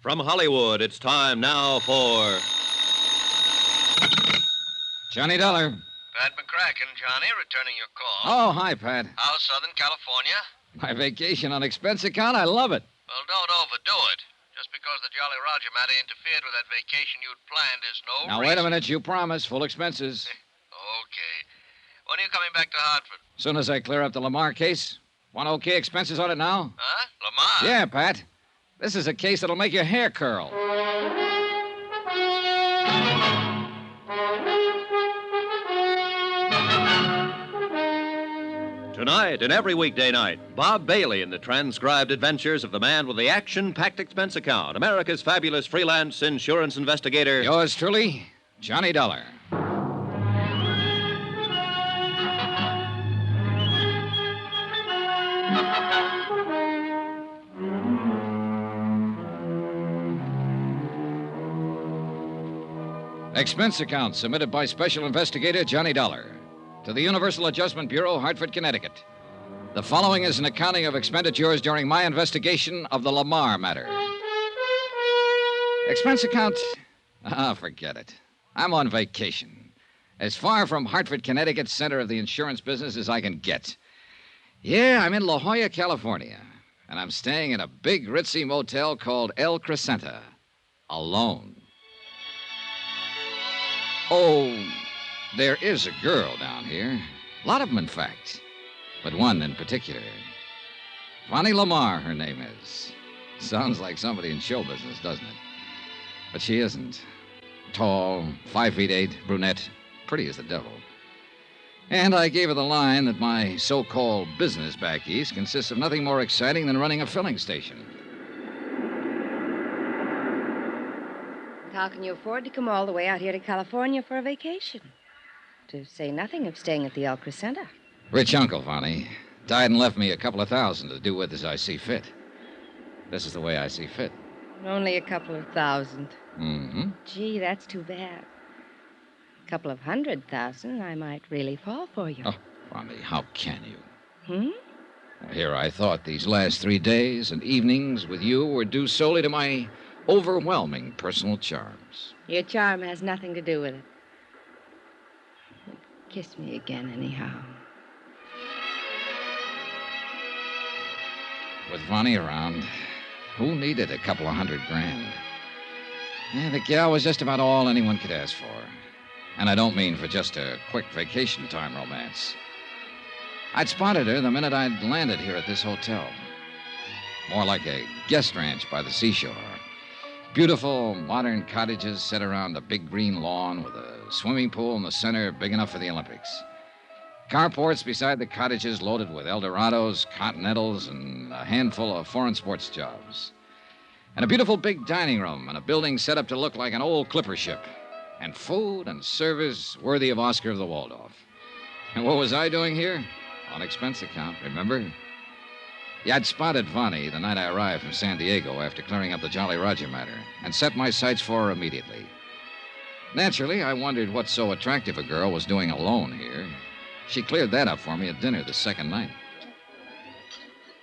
From Hollywood, it's time now for... Johnny Dollar. Pat McCracken, Johnny, returning your call. Oh, hi, Pat. How's Southern California? My vacation on expense account, I love it. Well, don't overdo it. Just because the Jolly Roger matter interfered with that vacation you'd planned is no Now, reason. wait a minute. You promised full expenses. Okay. When are you coming back to Hartford? As soon as I clear up the LaMarr case. Want okay expenses on it now? Huh? LaMarr? Yeah, Pat. This is a case that'll make your hair curl. Tonight and every weekday night, Bob Bailey in the transcribed adventures of the man with the action-packed expense account, America's fabulous freelance insurance investigator. Yours truly, Johnny Dollar. Expense account submitted by Special Investigator Johnny Dollar to the Universal Adjustment Bureau, Hartford, Connecticut. The following is an accounting of expenditures during my investigation of the LaMarr matter. Expense account? Forget it. I'm on vacation. As far from Hartford, Connecticut, center of the insurance business as I can get. Yeah, I'm in La Jolla, California, and I'm staying in a big, ritzy motel called El Crescenta. Alone. Oh, there is a girl down here. A lot of them, in fact. But one in particular. Fanny LaMarr, her name is. Sounds like somebody in show business, doesn't it? But she isn't. Tall, 5'8", brunette, pretty as the devil. And I gave her the line that my so-called business back east consists of nothing more exciting than running a filling station. How can you afford to come all the way out here to California for a vacation? To say nothing of staying at the El Crescenta. Rich uncle, Fanny. Died and left me a couple of $1,000 to do with as I see fit. This is the way I see fit. Only a couple of $1,000. Mm-hmm. Gee, that's too bad. A couple of $100,000, I might really fall for you. Oh, Fanny, how can you? Hmm? Here I thought these last 3 days and evenings with you were due solely to my overwhelming personal charms. Your charm has nothing to do with it. Kiss me again, anyhow. With Fanny around, who needed a couple of $100,000? Yeah, the gal was just about all anyone could ask for. And I don't mean for just a quick vacation time romance. I'd spotted her the minute I'd landed here at this hotel. More like a guest ranch by the seashore. Beautiful, modern cottages set around a big green lawn with a swimming pool in the center big enough for the Olympics. Carports beside the cottages loaded with Eldorados, Continentals, and a handful of foreign sports jobs. And a beautiful big dining room and a building set up to look like an old clipper ship. And food and service worthy of Oscar of the Waldorf. And what was I doing here? On expense account, remember? Yeah, I'd spotted Fanny the night I arrived from San Diego after clearing up the Jolly Roger matter and set my sights for her immediately. Naturally, I wondered what so attractive a girl was doing alone here. She cleared that up for me at dinner the second night.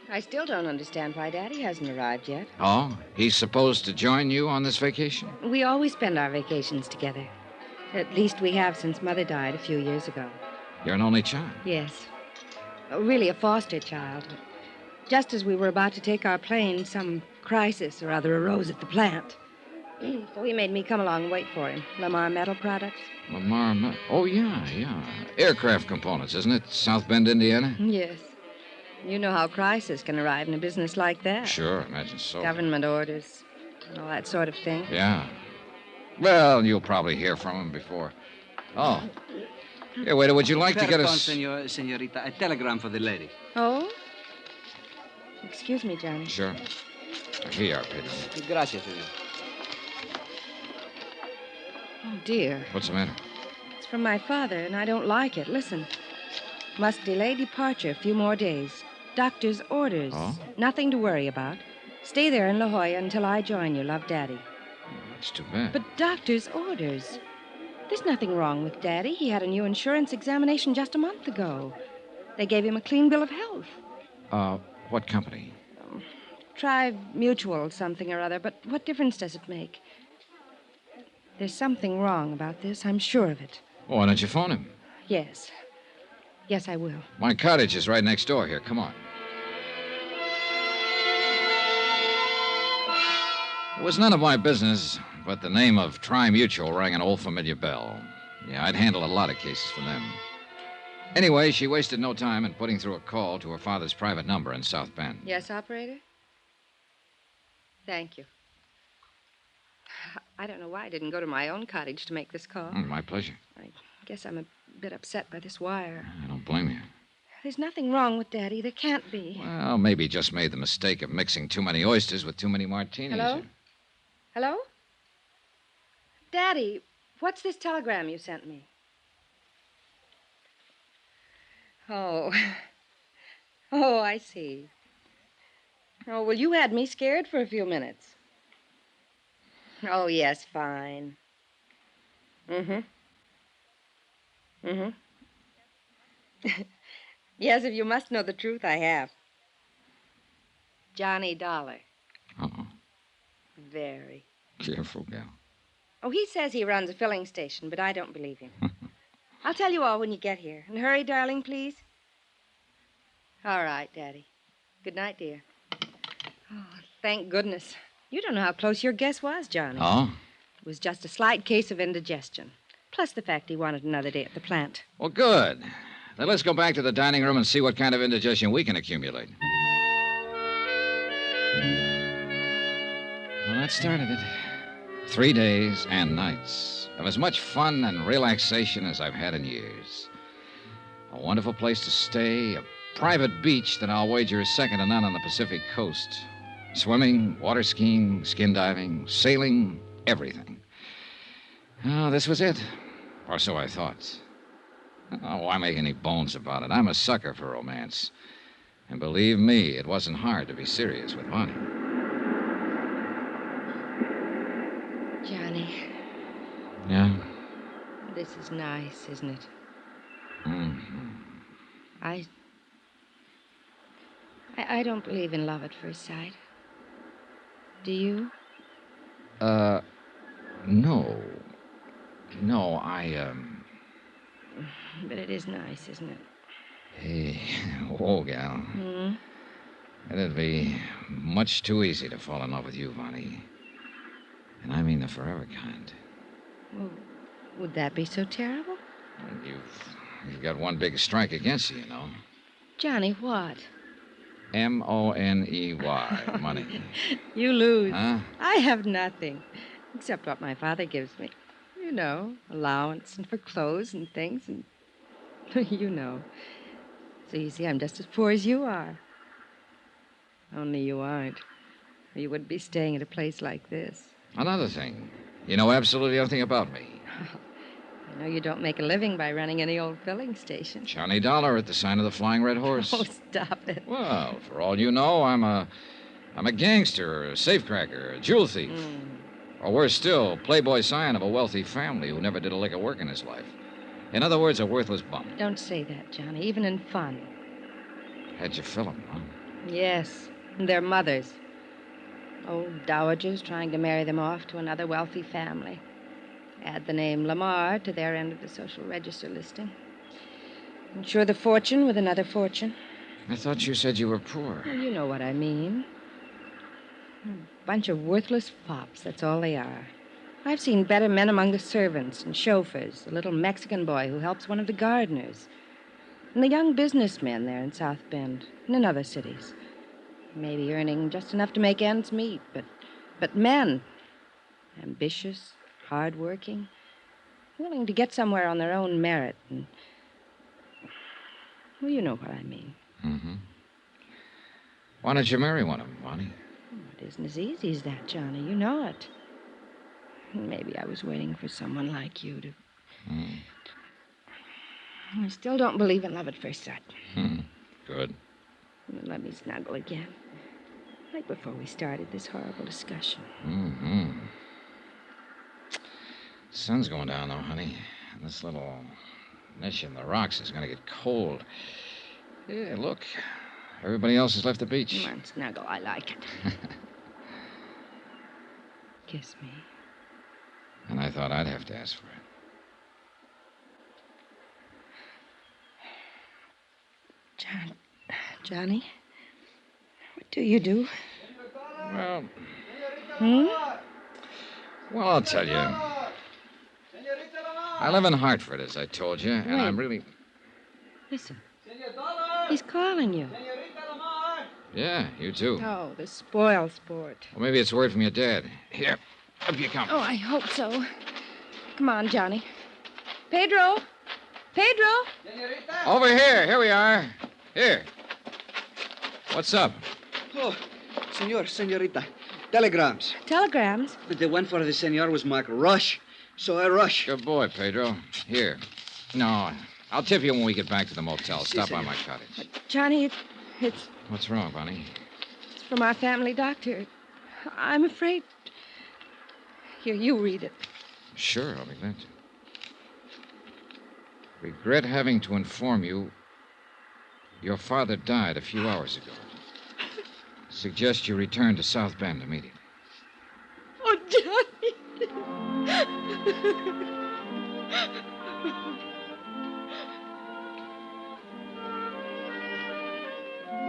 I still don't understand why Daddy hasn't arrived yet. Oh? He's supposed to join you on this vacation? We always spend our vacations together. At least we have since Mother died a few years ago. You're an only child? Yes. Really a foster child. Just as we were about to take our plane, some crisis or other arose at the plant. So he made me come along and wait for him. LaMarr Metal Products. LaMarr. Oh, yeah. Aircraft components, isn't it? South Bend, Indiana? Yes. You know how crisis can arrive in a business like that. Sure, imagine so. Government orders, all that sort of thing. Yeah. Well, you'll probably hear from him before. Oh. Here, waiter, would you like to get us... Senorita, a telegram for the lady. Oh? Excuse me, Johnny. Sure. Here you are, Peter. Gracias, senor. Oh, dear. What's the matter? It's from my father, and I don't like it. Listen. Must delay departure a few more days. Doctor's orders. Oh? Nothing to worry about. Stay there in La Jolla until I join you. Love, Daddy. That's too bad. But doctor's orders. There's nothing wrong with Daddy. He had a new insurance examination just a month ago. They gave him a clean bill of health. What company? Try mutual something or other, but what difference does it make? There's something wrong about this. I'm sure of it. Well, why don't you phone him? Yes. Yes, I will. My cottage is right next door here. Come on. It was none of my business, but the name of Tri-Mutual rang an old familiar bell. Yeah, I'd handled a lot of cases for them. Anyway, she wasted no time in putting through a call to her father's private number in South Bend. Yes, operator? Thank you. I don't know why I didn't go to my own cottage to make this call. My pleasure. I guess I'm a bit upset by this wire. I don't blame you. There's nothing wrong with Daddy. There can't be. Well, maybe he just made the mistake of mixing too many oysters with too many martinis. Hello? Hello? Daddy, what's this telegram you sent me? Oh. Oh, I see. Oh, well, you had me scared for a few minutes. Oh, yes, fine. Mm-hmm. Yes, if you must know the truth, I have. Johnny Dollar. Uh-oh. Very. Careful, gal. Oh, he says he runs a filling station, but I don't believe him. I'll tell you all when you get here. And hurry, darling, please. All right, Daddy. Good night, dear. Oh, thank goodness. You don't know how close your guess was, Johnny. Oh? It was just a slight case of indigestion. Plus the fact he wanted another day at the plant. Well, good. Then let's go back to the dining room and see what kind of indigestion we can accumulate. Well, that started it. 3 days and nights of as much fun and relaxation as I've had in years. A wonderful place to stay, a private beach that I'll wager is second to none on the Pacific coast. Swimming, water skiing, skin diving, sailing, everything. Oh, this was it. Or so I thought. Oh, why make any bones about it? I'm a sucker for romance. And believe me, it wasn't hard to be serious with Bonnie. Johnny. Yeah? This is nice, isn't it? Mm-hmm. I don't believe in love at first sight. Do you? No. No, But it is nice, isn't it? Hey, whoa, gal. Hmm? It'd be much too easy to fall in love with you, Bonnie. And I mean the forever kind. Well, would that be so terrible? You've got one big strike against you, you know. Johnny, what? Money. Money. You lose. Huh? I have nothing, except what my father gives me. You know, allowance and for clothes and things, and you know. So you see, I'm just as poor as you are. Only you aren't. You wouldn't be staying at a place like this. Another thing. You know absolutely nothing about me. I know you don't make a living by running any old filling station. Johnny Dollar at the sign of the Flying Red Horse. Oh, stop it. Well, for all you know, I'm a gangster, a safecracker, a jewel thief. Or worse still, playboy scion of a wealthy family who never did a lick of work in his life. In other words, a worthless bum. Don't say that, Johnny, even in fun. How'd you fill 'em, huh? Yes, and their mothers. Old dowagers trying to marry them off to another wealthy family. Add the name LaMarr to their end of the social register listing. Insure the fortune with another fortune. I thought you said you were poor. Well, you know what I mean. A bunch of worthless fops, that's all they are. I've seen better men among the servants and chauffeurs, the little Mexican boy who helps one of the gardeners, and the young businessmen there in South Bend and in other cities. Maybe earning just enough to make ends meet, but men. Ambitious, hard-working, willing to get somewhere on their own merit. And, well, you know what I mean. Mm-hmm. Why don't you marry one of them, Bonnie? It isn't as easy as that, Johnny. You know it. Maybe I was waiting for someone like you to... I still don't believe in love at first sight. Good. Let me snuggle again. Like before we started this horrible discussion. Mm-hmm. Sun's going down, though, honey. And this little niche in the rocks is going to get cold. Yeah, look. Everybody else has left the beach. Come on, snuggle. I like it. Kiss me. And I thought I'd have to ask for it. Johnny, what do you do? Well, Hmm? well, I'll tell you. I live in Hartford, as I told you, and Wait. I'm really... Listen. He's calling you. Yeah, you too. Oh, the spoil sport. Well, maybe it's word from your dad. Here, up you come. Oh, I hope so. Come on, Johnny. Pedro! Pedro! Over here. Here we are. Here. What's up? Oh, senorita. Telegrams. Telegrams? But the one for the senor was marked rush. So I rush. Good boy, Pedro. Here. No, I'll tip you when we get back to the motel. Stop by senor. my cottage. Johnny, it's What's wrong, Bonnie? from our family doctor. I'm afraid. Here, you read it. Sure, I'll be glad to. Regret having to inform you your father died a few hours ago. Suggest you return to South Bend immediately. Oh, Johnny.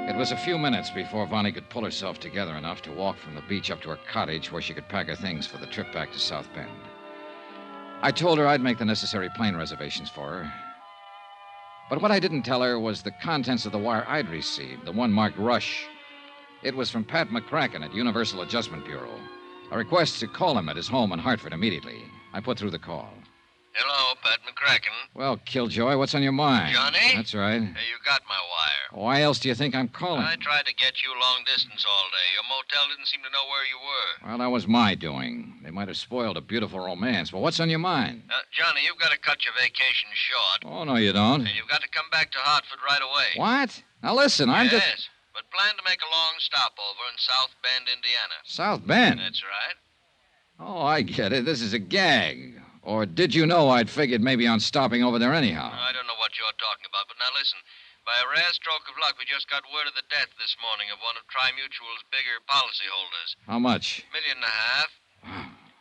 It was a few minutes before Vonnie could pull herself together enough to walk from the beach up to her cottage where she could pack her things for the trip back to South Bend. I told her I'd make the necessary plane reservations for her. But what I didn't tell her was the contents of the wire I'd received, the one marked Rush. It was from Pat McCracken at Universal Adjustment Bureau. A request to call him at his home in Hartford immediately. I put through the call. Hello, Pat McCracken. Well, Killjoy, what's on your mind? Johnny? That's right. Hey, you got my wire. Why else do you think I'm calling? I tried to get you long distance all day. Your motel didn't seem to know where you were. Well, that was my doing. They might have spoiled a beautiful romance. Well, what's on your mind? Johnny, you've got to cut your vacation short. Oh, no, you don't. And you've got to come back to Hartford right away. What? Now, listen, I'm yes, just... but plan to make a long stopover in South Bend, Indiana. South Bend? That's right. Oh, I get it. This is a gag. Or did you know I'd figured maybe on stopping over there anyhow? I don't know what you're talking about, but now listen. By a rare stroke of luck, we just got word of the death this morning of one of Tri-Mutual's bigger policyholders. How much? $1.5 million.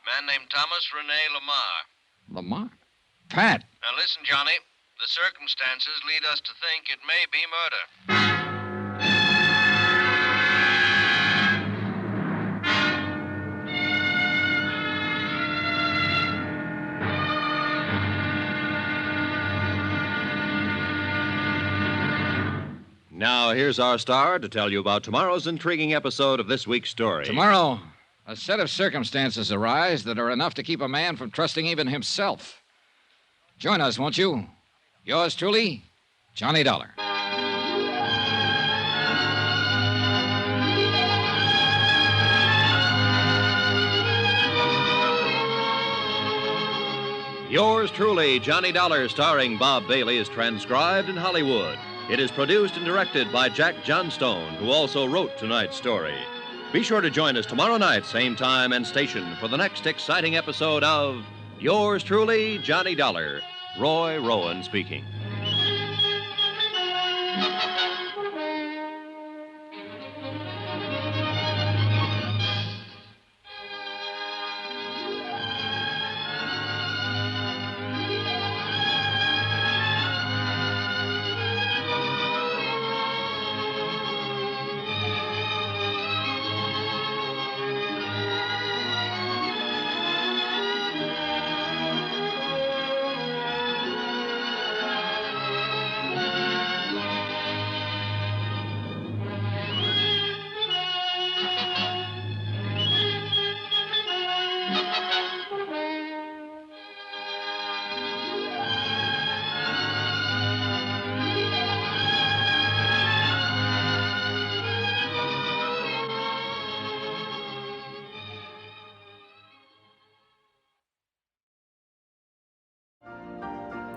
Man named Thomas Rene LaMarr. LaMarr? Pat! Now listen, Johnny. The circumstances lead us to think it may be murder. Now, here's our star to tell you about tomorrow's intriguing episode of this week's story. Tomorrow, a set of circumstances arise that are enough to keep a man from trusting even himself. Join us, won't you? Yours truly, Johnny Dollar. Yours truly, Johnny Dollar, starring Bob Bailey, is transcribed in Hollywood. It is produced and directed by Jack Johnstone, who also wrote tonight's story. Be sure to join us tomorrow night, same time and station, for the next exciting episode of Yours truly, Johnny Dollar. Roy Rowan speaking.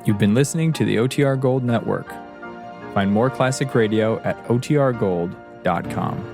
You've been listening to the OTR Gold Network. Find more classic radio at otrgold.com.